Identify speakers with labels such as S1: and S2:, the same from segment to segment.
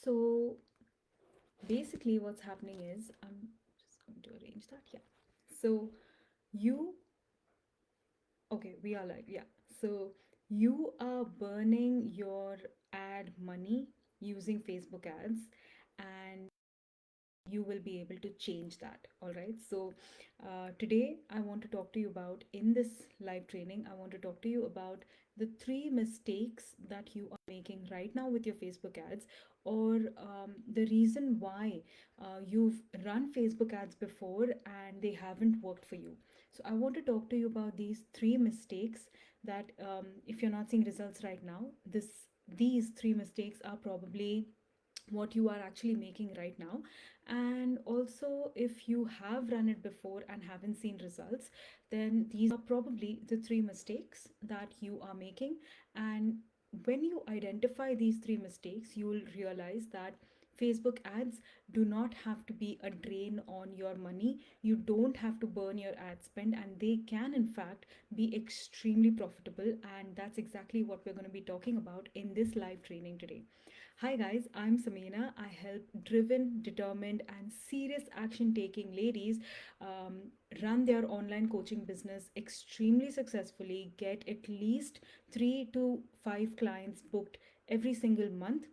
S1: So basically, what's happening is I'm just going to arrange that. Yeah. So you, okay, we are live. Yeah. So you are burning your ad money using Facebook ads, and you will be able to change that. All right. So today I want to talk to you about, in this live training, I want to talk to you about the three mistakes that you are making right now with your Facebook ads, or the reason why you've run Facebook ads before and they haven't worked for you. So I want to talk to you about these three mistakes that, if you're not seeing results right now, these three mistakes are probably what you are actually making right now. And also, if you have run it before and haven't seen results, then these are probably the three mistakes that you are making. And when you identify these three mistakes, you will realize that Facebook ads do not have to be a drain on your money. You don't have to burn your ad spend, and they can, in fact, be extremely profitable. And that's exactly what we're going to be talking about in this live training today. Hi guys, I'm Samina. I help driven, determined, and serious action taking ladies run their online coaching business extremely successfully, get at least 3 to 5 clients booked every single month.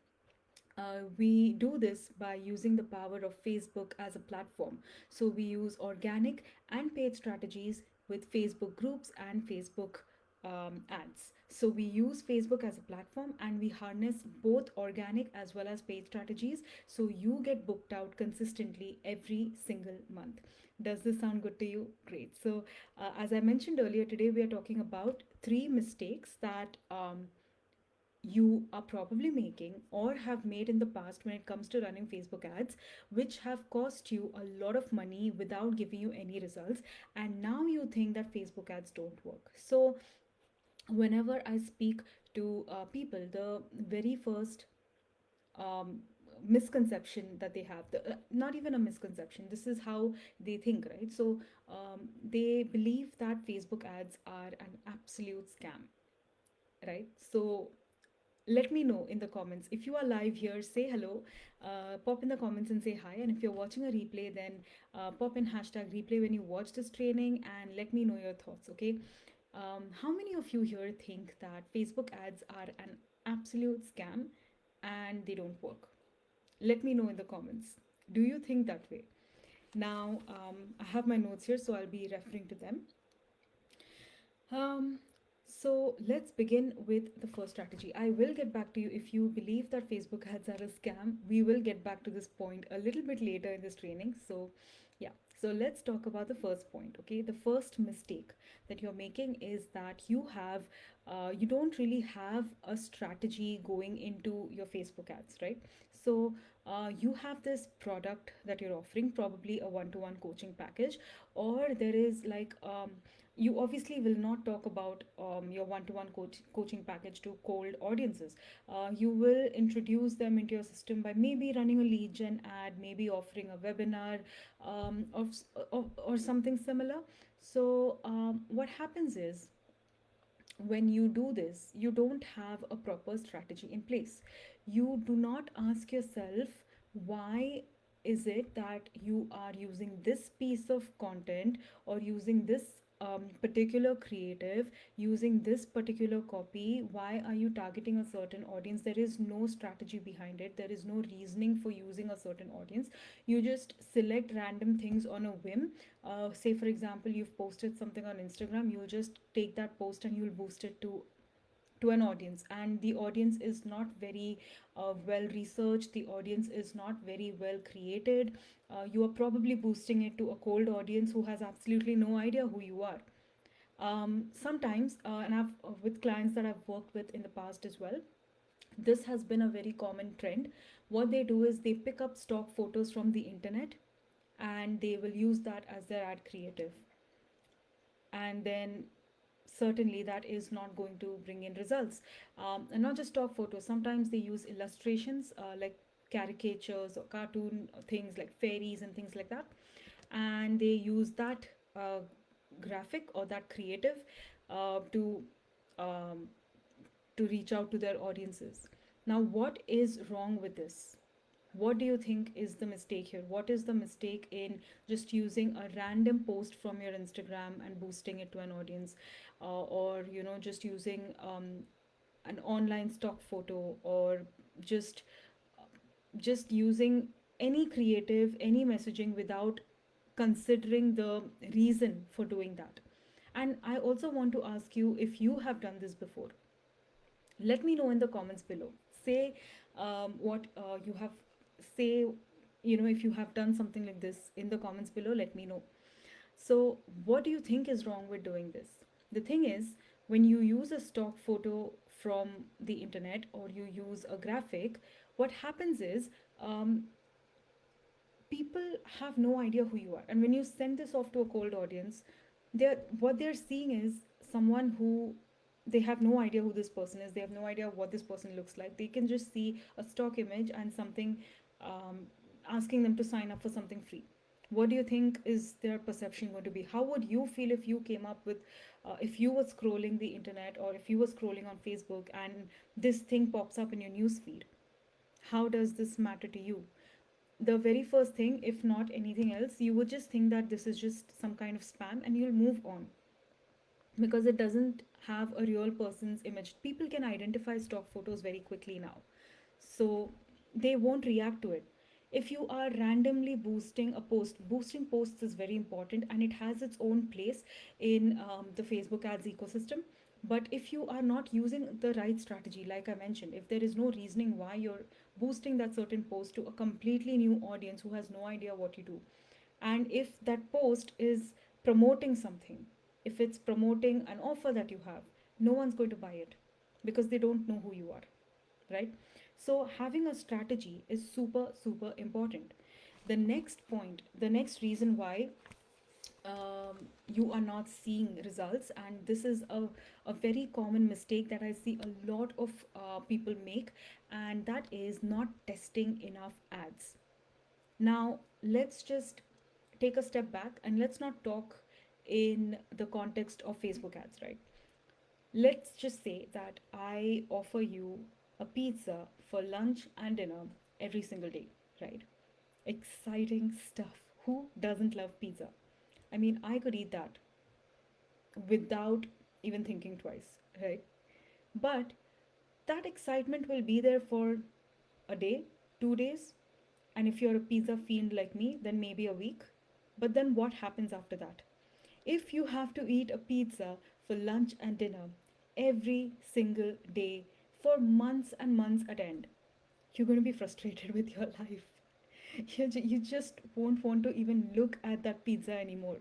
S1: We do this by using the power of Facebook as a platform. So we use organic and paid strategies with Facebook groups and Facebook ads. So we use Facebook as a platform and we harness both organic as well as paid strategies. So you get booked out consistently every single month. Does this sound good to you? Great. So, as I mentioned earlier, today we are talking about three mistakes that you are probably making or have made in the past when it comes to running Facebook ads, which have cost you a lot of money without giving you any results. And now you think that Facebook ads don't work. So, whenever I speak to people, the very first um, misconception that they have, not even a misconception, this is how they think, right? So, they believe that Facebook ads are an absolute scam, right? So, let me know in the comments. If you are live here, say hello, pop in the comments and say hi. And if you're watching a replay, then pop in hashtag replay when you watch this training and let me know your thoughts, okay? How many of you here think that Facebook ads are an absolute scam and they don't work? Let me know in the comments. Do you think that way? Now, I have my notes here, so I'll be referring to them. Um, so let's begin with the first strategy. I will get back to you if you believe that Facebook ads are a scam. We will get back to this point a little bit later in this training. So, yeah. So let's talk about the first point. Okay, the first mistake that you're making is that you don't really have a strategy going into your Facebook ads, right? So you have this product that you're offering, probably a one-to-one coaching package, or there is like you obviously will not talk about your one-to-one coaching package to cold audiences. You will introduce them into your system by maybe running a lead gen ad, maybe offering a webinar, or something similar. So what happens is, when you do this, you don't have a proper strategy in place. You do not ask yourself, why is it that you are using this piece of content or using this particular creative, using this particular copy? Why are you targeting a certain audience? There is no strategy behind it, there is no reasoning for using a certain audience. You just select random things on a whim. Say, for example, you've posted something on Instagram, you'll just take that post and you'll boost it to an audience, and the audience is not very well researched, the audience is not very well created. You are probably boosting it to a cold audience who has absolutely no idea who you are. Sometimes, and I've with clients that I've worked with in the past as well, this has been a very common trend. What they do is they pick up stock photos from the internet and they will use that as their ad creative, and then certainly that is not going to bring in results. And not just stock photos, sometimes they use illustrations, like caricatures or cartoon things like fairies and things like that, and they use that graphic or that creative to um, reach out to their audiences. Now, what is wrong with this? What do you think is the mistake here? What is the mistake in just using a random post from your Instagram and boosting it to an audience, or just using an online stock photo, or just just using any creative, any messaging without considering the reason for doing that? And I also want to ask you if you have done this before. Let me know in the comments below. Say what you have, say, if you have done something like this in the comments below, let me know. So, what do you think is wrong with doing this? The thing is, when you use a stock photo from the internet or you use a graphic, what happens is, um, people have no idea who you are. And when you send this off to a cold audience, they're what they're seeing is someone who, they have no idea who this person is. They have no idea what this person looks like. They can just see a stock image and something, um, asking them to sign up for something free. What do you think is their perception going to be? How would you feel if you came up with, if you were scrolling the internet or if you were scrolling on Facebook and this thing pops up in your news feed? How does this matter to you? The very first thing, if not anything else, you would just think that this is just some kind of spam and you'll move on, because it doesn't have a real person's image. People can identify stock photos very quickly now, so they won't react to it. If you are randomly boosting a post, boosting posts is very important and it has its own place in the Facebook ads ecosystem. But if you are not using the right strategy, like I mentioned, if there is no reasoning why you're boosting that certain post to a completely new audience who has no idea what you do, and if that post is promoting something, if it's promoting an offer that you have, no one's going to buy it because they don't know who you are, right? So having a strategy is super super important. The next point, the next reason why you are not seeing results, and this is a very common mistake that I see a lot of people make, and that is not testing enough ads. Now, let's just take a step back and let's not talk in the context of Facebook ads, right? Let's just say that I offer you a pizza for lunch and dinner every single day, right? Exciting stuff. Who doesn't love pizza? I mean, I could eat that without even thinking twice, right? But that excitement will be there for a day, 2 days, and if you're a pizza fiend like me, then maybe a week. But then what happens after that? If you have to eat a pizza for lunch and dinner every single day for months and months at end, you're going to be frustrated with your life. You just won't want to even look at that pizza anymore.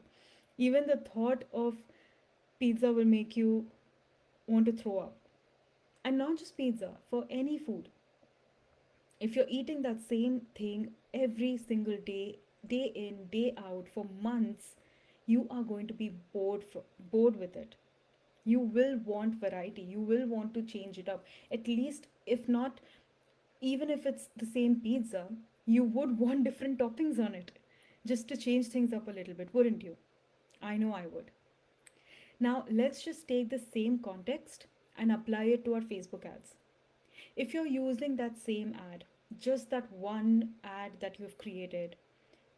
S1: Even the thought of pizza will make you want to throw up. And not just pizza, for any food. If you're eating that same thing every single day, day in, day out for months, you are going to be bored with it. You will want variety. You will want to change it up. At least, if not, even if it's the same pizza, you would want different toppings on it just to change things up a little bit, wouldn't you? I know I would. Now, let's just take the same context and apply it to our Facebook ads. If you're using that same ad, just that one ad that you've created,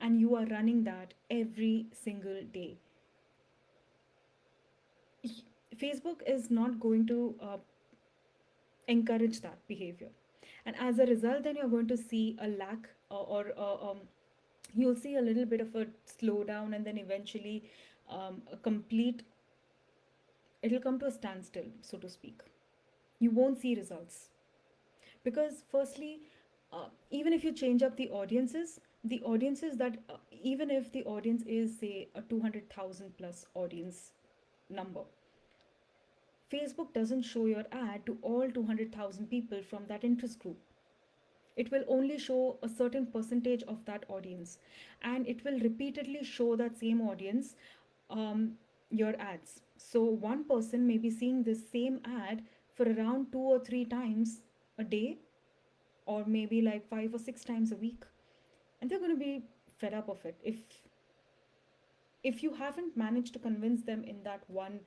S1: and you are running that every single day, Facebook is not going to encourage that behavior. And as a result, then you're going to see a lack, or you'll see a little bit of a slowdown, and then eventually a complete, it'll come to a standstill, so to speak. You won't see results. Because firstly, even if you change up the audiences that even if the audience is say a 200,000 plus audience number, Facebook doesn't show your ad to all 200,000 people from that interest group. It will only show a certain percentage of that audience, and it will repeatedly show that same audience your ads. So one person may be seeing this same ad for around 2 or 3 times a day, or maybe like 5 or 6 times a week, and they're going to be fed up of it if you haven't managed to convince them in that one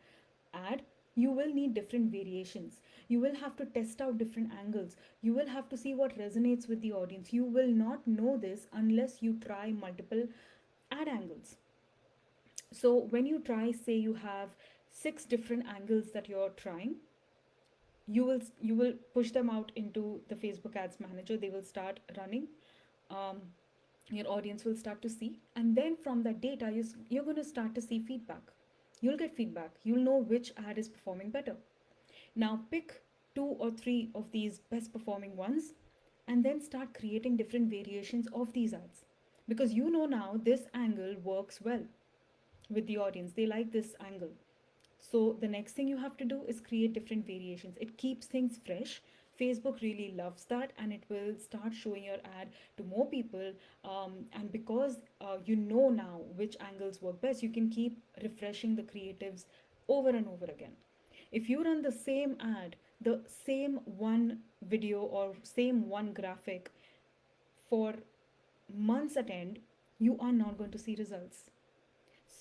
S1: ad. You will need different variations. You will have to test out different angles. You will have to see what resonates with the audience. You will not know this unless you try multiple ad angles. So when you try, say you have six different angles that you're trying, you will push them out into the Facebook ads manager. They will start running. um, your audience will start to see, and then from that data you're going to start to see feedback. You'll get feedback. You'll know which ad is performing better. Now pick two or three of these best performing ones, and then start creating different variations of these ads, because you know now this angle works well with the audience. They like this angle. So the next thing you have to do is create different variations. It keeps things fresh. Facebook really loves that, and it will start showing your ad to more people. And because you know now which angles work best, you can keep refreshing the creatives over and over again. If you run the same ad, the same one video or same one graphic for months at end, you are not going to see results.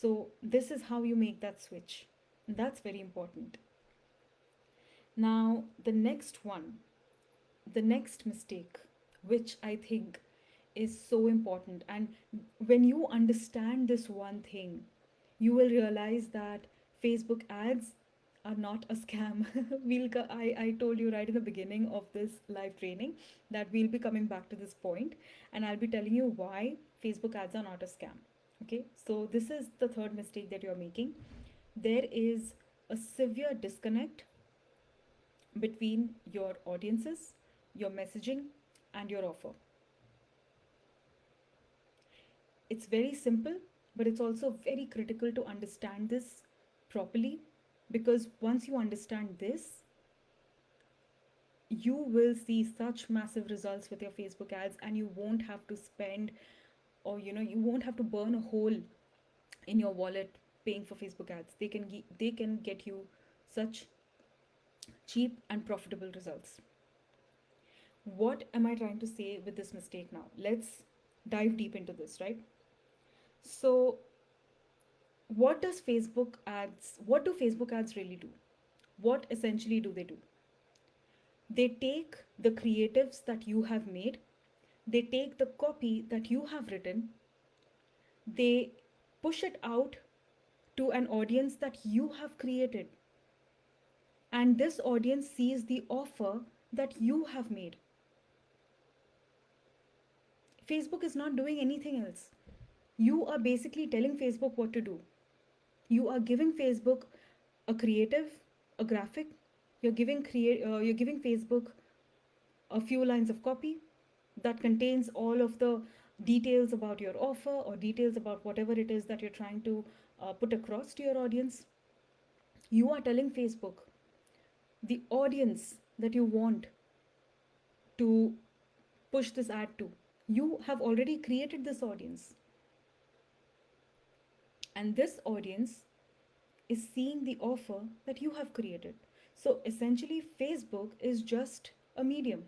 S1: So this is how you make that switch. That's very important. Now, the next mistake, which I think is so important, and when you understand this one thing, you will realize that Facebook ads are not a scam. I told you right in the beginning of this live training that we'll be coming back to this point, and I'll be telling you why Facebook ads are not a scam. Okay, so this is the third mistake that you're making. There is a severe disconnect between your audiences, your messaging, and your offer. It's very simple, but it's also very critical to understand this properly, because once you understand this, you will see such massive results with your Facebook ads, and you won't have to spend, or you won't have to burn a hole in your wallet paying for Facebook ads. They can get you such cheap and profitable results. What am I trying to say with this mistake now? Let's dive deep into this, right? So, what do Facebook ads really do? What essentially do they do? They take the creatives that you have made, they take the copy that you have written, they push it out to an audience that you have created, and this audience sees the offer that you have made. Facebook is not doing anything else. You are basically telling Facebook what to do. You are giving Facebook a creative, a graphic. You're giving Facebook a few lines of copy that contains all of the details about your offer, or details about whatever it is that you're trying to put across to your audience. You are telling Facebook the audience that you want to push this ad to. You have already created this audience, and this audience is seeing the offer that you have created. So essentially, Facebook is just a medium.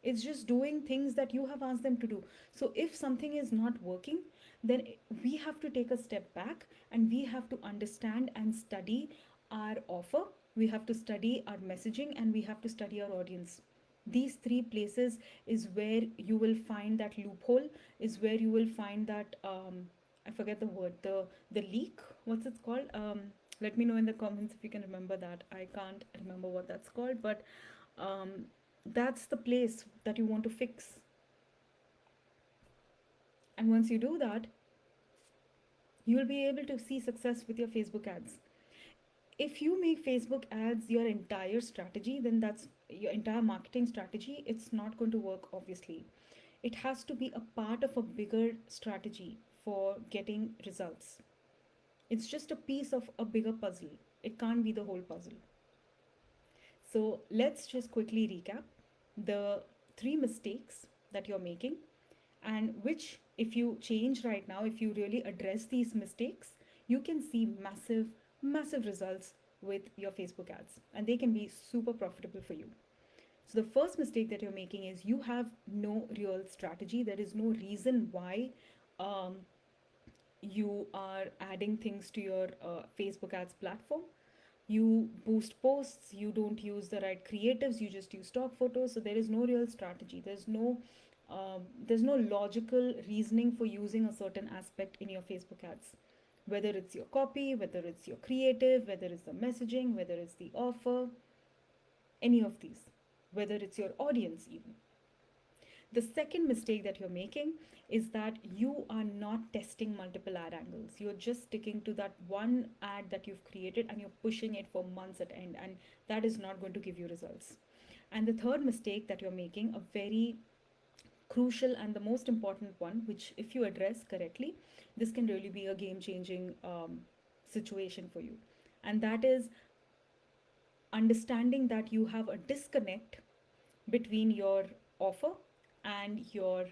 S1: It's just doing things that you have asked them to do. So if something is not working, then we have to take a step back, and we have to understand and study our offer. We have to study our messaging, and we have to study our audience. These three places is where you will find that loophole, is where you will find that I forget the word, the leak. What's it called? Let me know in the comments if you can remember that. I can't remember what that's called, but um, that's the place that you want to fix. And once you do that, you will be able to see success with your Facebook ads. If you make Facebook ads your entire strategy, then that's your entire marketing strategy. It's not going to work, obviously. It has to be a part of a bigger strategy for getting results. It's just a piece of a bigger puzzle. It can't be the whole puzzle. So let's just quickly recap the three mistakes that you're making, and which, if you change right now, if you really address these mistakes, you can see massive results with your Facebook ads, and they can be super profitable for you. So the first mistake that you're making is you have no real strategy. There is no reason why um, you are adding things to your Facebook ads platform. You boost posts, you don't use the right creatives, you just use stock photos. So there is no real strategy. There's no logical reasoning for using a certain aspect in your Facebook ads. Whether it's your copy, whether it's your creative, whether it's the messaging, whether it's the offer, any of these, whether it's your audience even. The second mistake that you're making is that you are not testing multiple ad angles. You're just sticking to that one ad that you've created and you're pushing it for months at end, and that is not going to give you results. And the third mistake that you're making, a very crucial and the most important one, which if you address correctly, this can really be a game changing situation for you. And that is understanding that you have a disconnect between your offer and your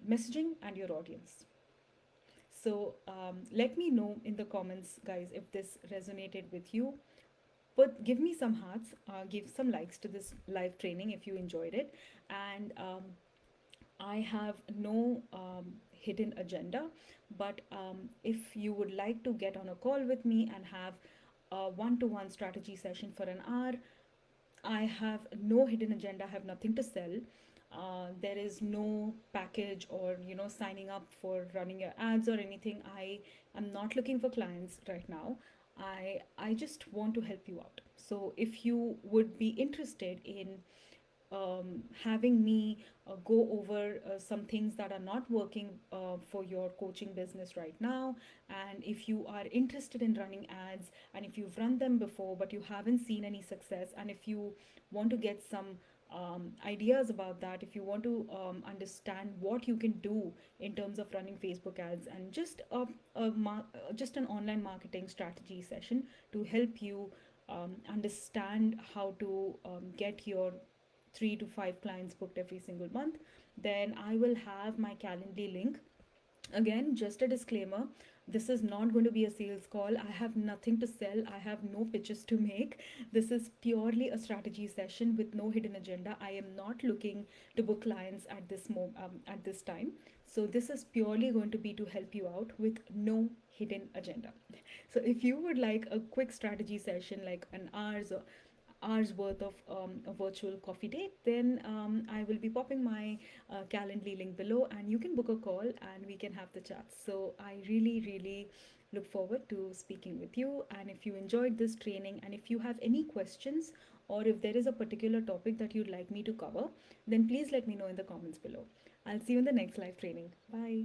S1: messaging and your audience. So let me know in the comments, guys, if this resonated with you. But give me some hearts, give some likes to this live training if you enjoyed it. And I have no hidden agenda, but if you would like to get on a call with me and have a one-to-one strategy session for an hour, I have no hidden agenda. I have nothing to sell. There is no package or signing up for running your ads or anything. I am not looking for clients right now. I just want to help you out. So if you would be interested in having me go over some things that are not working for your coaching business right now, and if you are interested in running ads and if you've run them before but you haven't seen any success, and if you want to get some ideas about that, if you want to understand what you can do in terms of running Facebook ads, and just an online marketing strategy session to help you understand how to get your 3 to 5 clients booked every single month, then I will have my Calendly link. Again, just a disclaimer, this is not going to be a sales call. I have nothing to sell, I have no pitches to make. This is purely a strategy session with no hidden agenda. I am not looking to book clients at this time. So this is purely going to be to help you out with no hidden agenda. So if you would like a quick strategy session, like an hours worth of a virtual coffee date, then I will be popping my Calendly link below, and you can book a call and we can have the chat. So I really, really look forward to speaking with you. And if you enjoyed this training, and if you have any questions, or if there is a particular topic that you'd like me to cover, then please let me know in the comments below. I'll see you in the next live training. Bye.